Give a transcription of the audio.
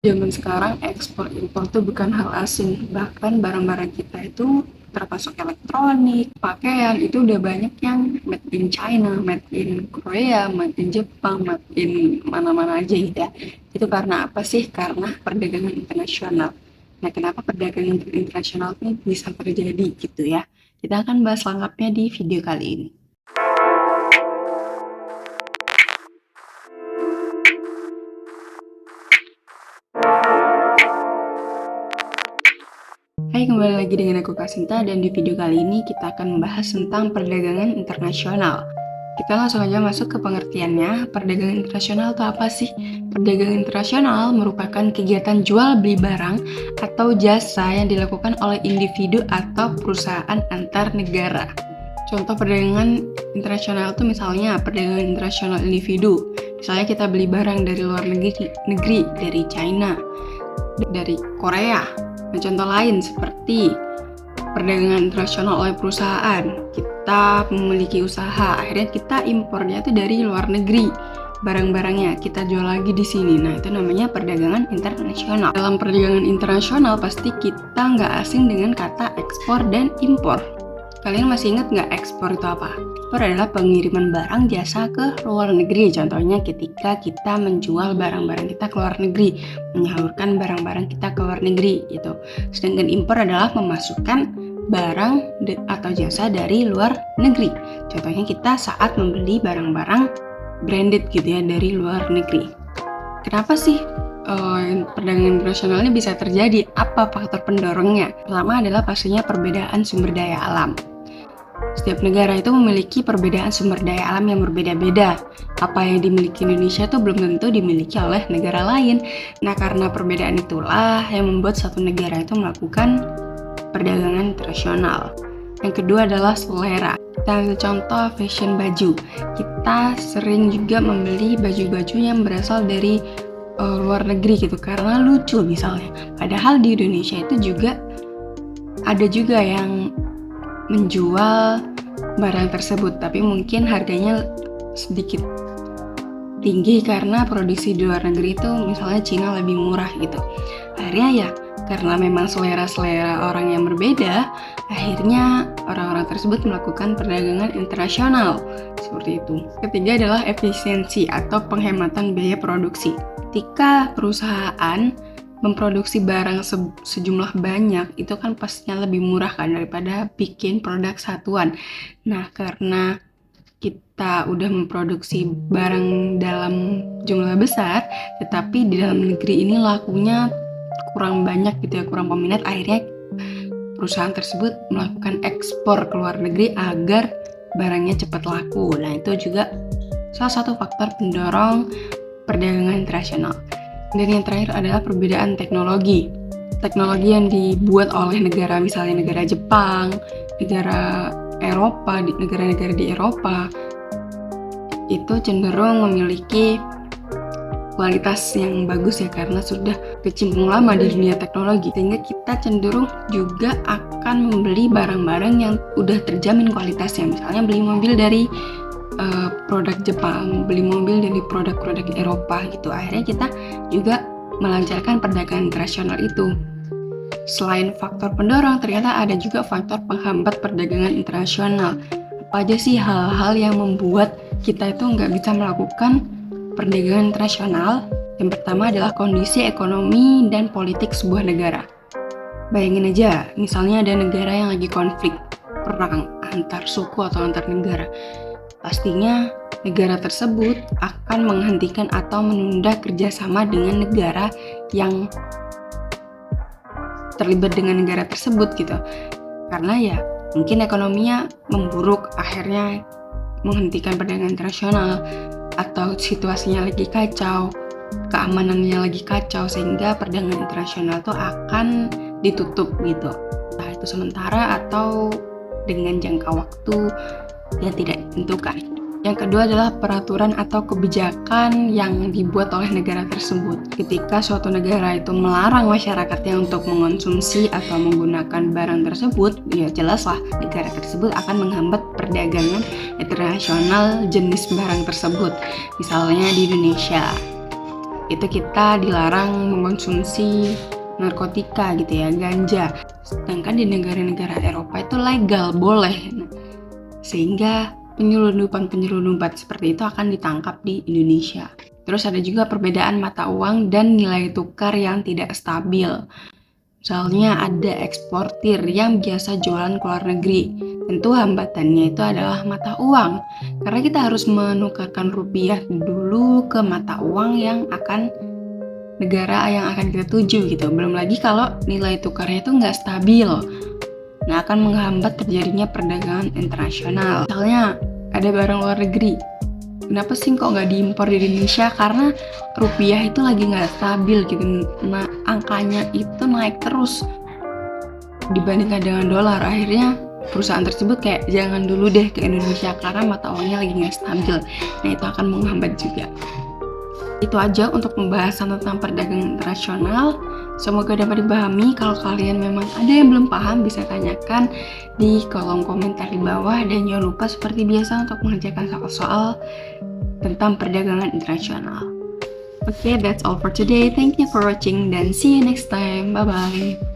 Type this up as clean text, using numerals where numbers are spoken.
Zaman sekarang ekspor impor itu bukan hal asing, bahkan barang-barang kita itu termasuk elektronik, pakaian itu udah banyak yang made in China, made in Korea, made in Jepang, made in mana-mana aja gitu ya. Itu karena apa sih? Karena perdagangan internasional. Nah, kenapa perdagangan internasional ini bisa terjadi gitu ya? Kita akan bahas lengkapnya di video kali ini. Hai, kembali lagi dengan aku Kasinta dan di video kali ini kita akan membahas tentang perdagangan internasional. Kita langsung aja masuk ke pengertiannya. Perdagangan internasional itu apa sih? Perdagangan internasional merupakan kegiatan jual beli barang atau jasa yang dilakukan oleh individu atau perusahaan antar negara. Contoh perdagangan internasional itu misalnya perdagangan internasional individu. Misalnya kita beli barang dari luar negeri dari China, dari Korea. Nah, contoh lain seperti perdagangan internasional oleh perusahaan. Kita memiliki usaha, akhirnya kita impornya itu dari luar negeri. Barang-barangnya kita jual lagi di sini. Nah, itu namanya perdagangan internasional. Dalam perdagangan internasional pasti kita nggak asing dengan kata ekspor dan impor. Kalian masih ingat nggak ekspor itu apa? Ekspor adalah pengiriman barang jasa ke luar negeri. Contohnya ketika kita menjual barang-barang kita ke luar negeri, menyalurkan barang-barang kita ke luar negeri gitu. Sedangkan impor adalah memasukkan barang atau jasa dari luar negeri. Contohnya kita saat membeli barang-barang branded gitu ya dari luar negeri. Kenapa sih perdagangan internasional ini bisa terjadi? Apa faktor pendorongnya? Pertama adalah pastinya perbedaan sumber daya alam. Setiap negara itu memiliki perbedaan sumber daya alam yang berbeda-beda. Apa yang dimiliki Indonesia itu belum tentu dimiliki oleh negara lain. Nah, karena perbedaan itulah yang membuat satu negara itu melakukan perdagangan internasional. Yang kedua adalah selera. Kita ambil contoh fashion baju. Kita sering juga membeli baju-baju yang berasal dari luar negeri gitu karena lucu misalnya. Padahal di Indonesia itu juga ada juga yang menjual barang tersebut, tapi mungkin harganya sedikit tinggi karena produksi di luar negeri itu misalnya Cina lebih murah gitu. Akhirnya ya karena memang selera-selera orang yang berbeda, akhirnya orang-orang tersebut melakukan perdagangan internasional seperti itu. Ketiga adalah efisiensi atau penghematan biaya produksi. Ketika perusahaan memproduksi barang sejumlah banyak, itu kan pastinya lebih murah kan daripada bikin produk satuan. Nah, karena kita udah memproduksi barang dalam jumlah besar, tetapi di dalam negeri ini lakunya kurang banyak gitu ya, kurang peminat, akhirnya perusahaan tersebut melakukan ekspor ke luar negeri agar barangnya cepat laku. Nah, itu juga salah satu faktor pendorong perdagangan internasional. Dan yang terakhir adalah perbedaan teknologi. Teknologi yang dibuat oleh negara, misalnya negara Jepang, negara Eropa, negara-negara di Eropa, itu cenderung memiliki kualitas yang bagus ya karena sudah kecimpung lama di dunia teknologi. Sehingga kita cenderung juga akan membeli barang-barang yang udah terjamin kualitasnya. Misalnya beli mobil dari produk Jepang, beli mobil dari produk-produk Eropa gitu. Akhirnya kita juga melancarkan perdagangan internasional itu. Selain faktor pendorong, ternyata ada juga faktor penghambat perdagangan internasional. Apa aja sih hal-hal yang membuat kita itu nggak bisa melakukan perdagangan internasional? Yang pertama adalah kondisi ekonomi dan politik sebuah negara. Bayangin aja, misalnya ada negara yang lagi konflik, perang antar suku atau antar negara. Pastinya negara tersebut akan menghentikan atau menunda kerjasama dengan negara yang terlibat dengan negara tersebut gitu. Karena ya mungkin ekonominya memburuk, akhirnya menghentikan perdagangan internasional, atau situasinya lagi kacau, keamanannya lagi kacau, sehingga perdagangan internasional itu akan ditutup gitu. Nah, itu sementara atau dengan jangka waktu yang tidak ditentukan. Yang kedua adalah peraturan atau kebijakan yang dibuat oleh negara tersebut. Ketika suatu negara itu melarang masyarakatnya untuk mengonsumsi atau menggunakan barang tersebut, ya jelaslah negara tersebut akan menghambat perdagangan internasional jenis barang tersebut. Misalnya di Indonesia, itu kita dilarang mengkonsumsi narkotika gitu ya, ganja. Sedangkan di negara-negara Eropa itu legal, boleh. Sehingga penyelundupan seperti itu akan ditangkap di Indonesia. Terus ada juga perbedaan mata uang dan nilai tukar yang tidak stabil. Misalnya ada eksportir yang biasa jualan ke luar negeri. Tentu hambatannya itu adalah mata uang. Karena kita harus menukarkan rupiah dulu ke mata uang yang negara yang akan kita tuju gitu. Belum lagi kalau nilai tukarnya itu nggak stabil. Nah, akan menghambat terjadinya perdagangan internasional. Misalnya ada barang luar negeri, kenapa sih kok nggak diimpor di Indonesia? Karena rupiah itu lagi nggak stabil gitu. Nah, angkanya itu naik terus dibandingkan dengan dolar. Akhirnya perusahaan tersebut kayak jangan dulu deh ke Indonesia karena mata uangnya lagi nggak stabil. Nah, itu akan menghambat juga. Itu aja untuk pembahasan tentang perdagangan internasional. Semoga dapat dipahami. Kalau kalian memang ada yang belum paham, bisa tanyakan di kolom komentar di bawah. Dan jangan lupa seperti biasa untuk mengerjakan soal-soal tentang perdagangan internasional. Okay, that's all for today. Thank you for watching dan see you next time. Bye-bye.